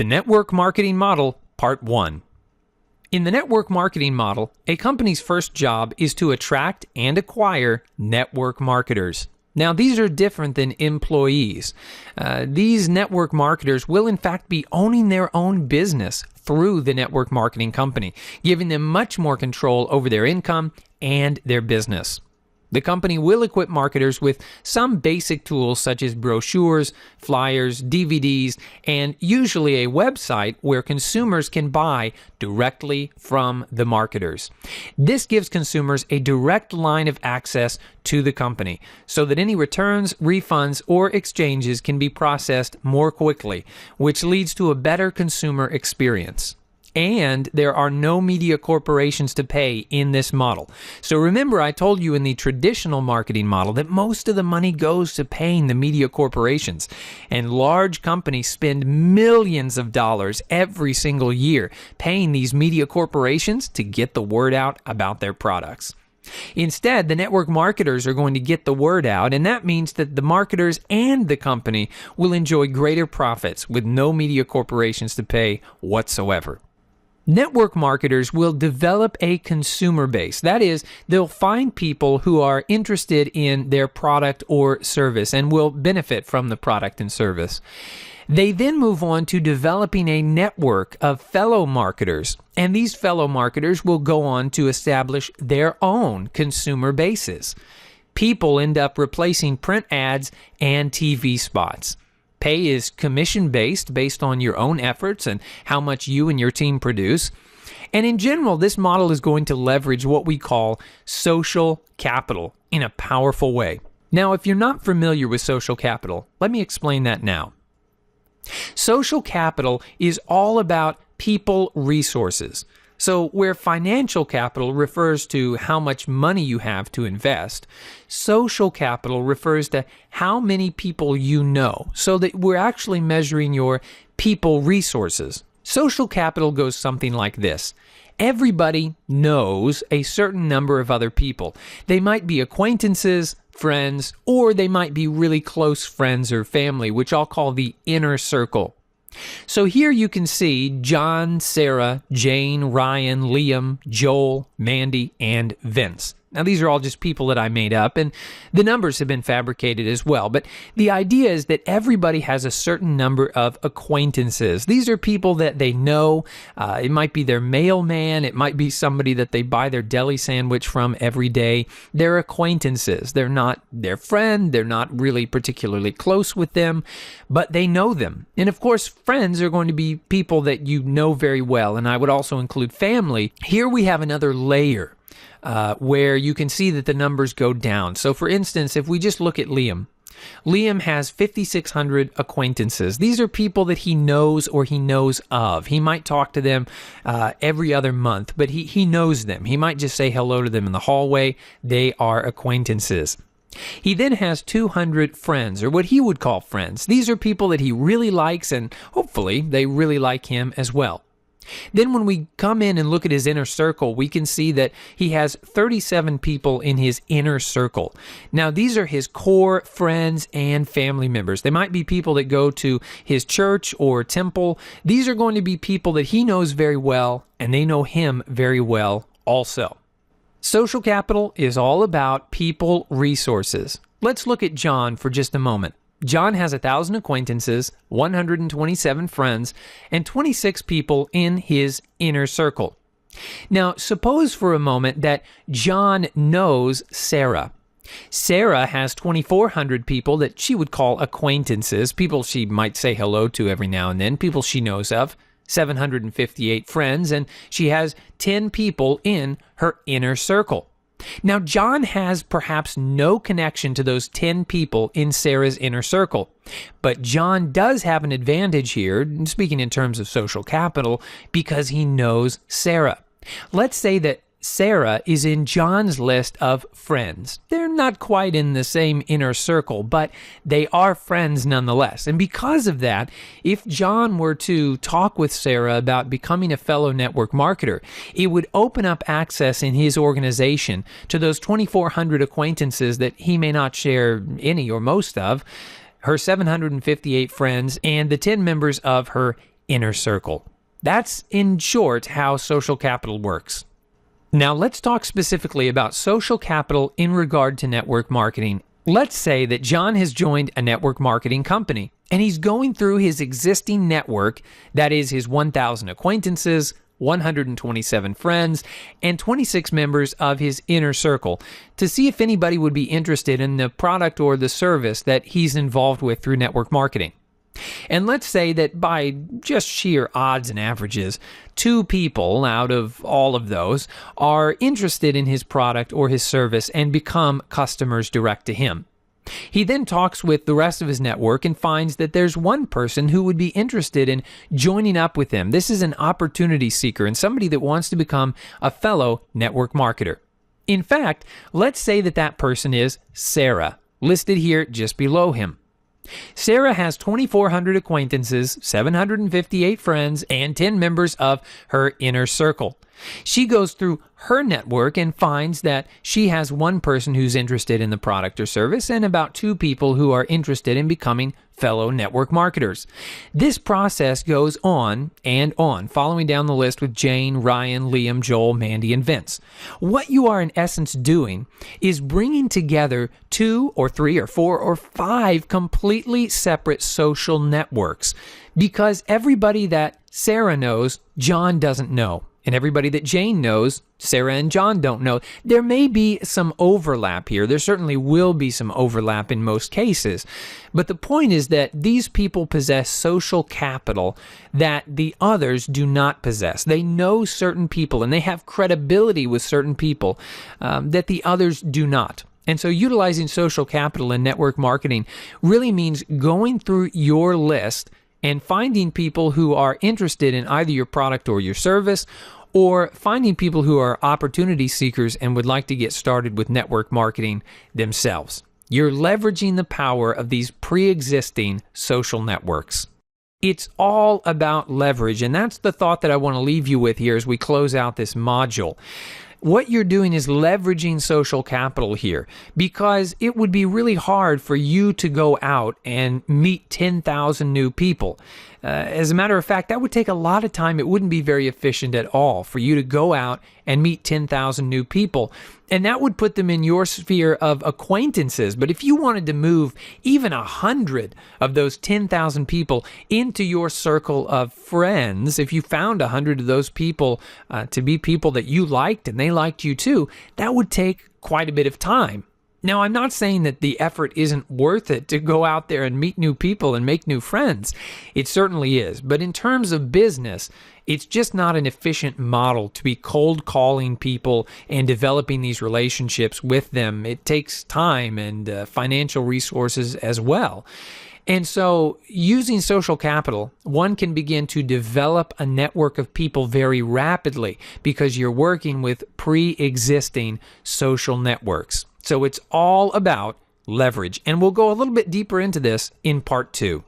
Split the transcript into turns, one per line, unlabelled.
The Network Marketing Model, Part 1. In the network marketing model, a company's first job is to attract and acquire network marketers. Now, these are different than employees. These network marketers will, in fact, be owning their own business through the network marketing company, giving them much more control over their income and their business. The company will equip marketers with some basic tools such as brochures, flyers, DVDs, and usually a website where consumers can buy directly from the marketers. This gives consumers a direct line of access to the company so that any returns, refunds, or exchanges can be processed more quickly, which leads to a better consumer experience. And there are no media corporations to pay in this model. So remember, I told you in the traditional marketing model that most of the money goes to paying the media corporations. And large companies spend millions of dollars every single year paying these media corporations to get the word out about their products. Instead, the network marketers are going to get the word out, and that means that the marketers and the company will enjoy greater profits with no media corporations to pay whatsoever. Network marketers will develop a consumer base. That is, they'll find people who are interested in their product or service and will benefit from the product and service. They then move on to developing a network of fellow marketers, and these fellow marketers will go on to establish their own consumer bases. People end up replacing print ads and TV spots. Pay is commission-based, based on your own efforts and how much you and your team produce. And in general, this model is going to leverage what we call social capital in a powerful way. Now, if you're not familiar with social capital, let me explain that now. Social capital is all about people resources. So where financial capital refers to how much money you have to invest, social capital refers to how many people you know, so that we're actually measuring your people resources. Social capital goes something like this. Everybody knows a certain number of other people. They might be acquaintances, friends, or they might be really close friends or family, which I'll call the inner circle. So here you can see John, Sarah, Jane, Ryan, Liam, Joel, Mandy, and Vince. Now, these are all just people that I made up, and the numbers have been fabricated as well. But the idea is that everybody has a certain number of acquaintances. These are people that they know. It might be their mailman. It might be somebody that they buy their deli sandwich from every day. They're acquaintances. They're not their friend. They're not really particularly close with them, but they know them. And of course, friends are going to be people that you know very well, and I would also include family. Here we have another layer. Where you can see that the numbers go down. So for instance, if we just look at Liam has 5,600 acquaintances. These are people that he knows or he knows of. He might talk to them every other month, but he knows them. He might just say hello to them in the hallway. They are acquaintances. He then has 200 friends, or what he would call friends. These are people that he really likes, and hopefully they really like him as well. Then when we come in and look at his inner circle, we can see that he has 37 people in his inner circle. Now, these are his core friends and family members. They might be people that go to his church or temple. These are going to be people that he knows very well, and they know him very well also. Social capital is all about people resources. Let's look at John for just a moment. John has 1,000 acquaintances, 127 friends, and 26 people in his inner circle. Now, suppose for a moment that John knows Sarah. Sarah has 2,400 people that she would call acquaintances, people she might say hello to every now and then, people she knows of, 758 friends, and she has 10 people in her inner circle. Now, John has perhaps no connection to those 10 people in Sarah's inner circle, but John does have an advantage here, speaking in terms of social capital, because he knows Sarah. Let's say that Sarah is in John's list of friends. They're not quite in the same inner circle, but they are friends nonetheless. And because of that, if John were to talk with Sarah about becoming a fellow network marketer, it would open up access in his organization to those 2,400 acquaintances that he may not share any or most of, her 758 friends, and the 10 members of her inner circle. That's, in short, how social capital works. Now, let's talk specifically about social capital in regard to network marketing. Let's say that John has joined a network marketing company, and he's going through his existing network, that is his 1,000 acquaintances, 127 friends, and 26 members of his inner circle, to see if anybody would be interested in the product or the service that he's involved with through network marketing. And let's say that by just sheer odds and averages, 2 people out of all of those are interested in his product or his service and become customers direct to him. He then talks with the rest of his network and finds that there's one person who would be interested in joining up with him. This is an opportunity seeker and somebody that wants to become a fellow network marketer. In fact, let's say that that person is Sarah, listed here just below him. Sarah has 2,400 acquaintances, 758 friends, and 10 members of her inner circle. She goes through her network and finds that she has one person who's interested in the product or service and about 2 people who are interested in becoming fellow network marketers. This process goes on and on, following down the list with Jane, Ryan, Liam, Joel, Mandy, and Vince. What you are in essence doing is bringing together 2 or 3 or 4 or 5 completely separate social networks, because everybody that Sarah knows, John doesn't know. And everybody that Jane knows, Sarah and John don't know. There may be some overlap here. There certainly will be some overlap in most cases. But the point is that these people possess social capital that the others do not possess. They know certain people and they have credibility with certain people that the others do not. And so utilizing social capital in network marketing really means going through your list and finding people who are interested in either your product or your service, or finding people who are opportunity seekers and would like to get started with network marketing themselves. You're leveraging the power of these pre-existing social networks. It's all about leverage, and that's the thought that I want to leave you with here as we close out this module. What you're doing is leveraging social capital here, because it would be really hard for you to go out and meet 10,000 new people. As a matter of fact, that would take a lot of time. It wouldn't be very efficient at all for you to go out and meet 10,000 new people. And that would put them in your sphere of acquaintances. But if you wanted to move even 100 of those 10,000 people into your circle of friends, if you found 100 of those people to be people that you liked and they liked you too, that would take quite a bit of time. Now, I'm not saying that the effort isn't worth it to go out there and meet new people and make new friends. It certainly is. But in terms of business, it's just not an efficient model to be cold calling people and developing these relationships with them. It takes time and financial resources as well. And so using social capital, one can begin to develop a network of people very rapidly because you're working with pre-existing social networks. So it's all about leverage. And we'll go a little bit deeper into this in part 2.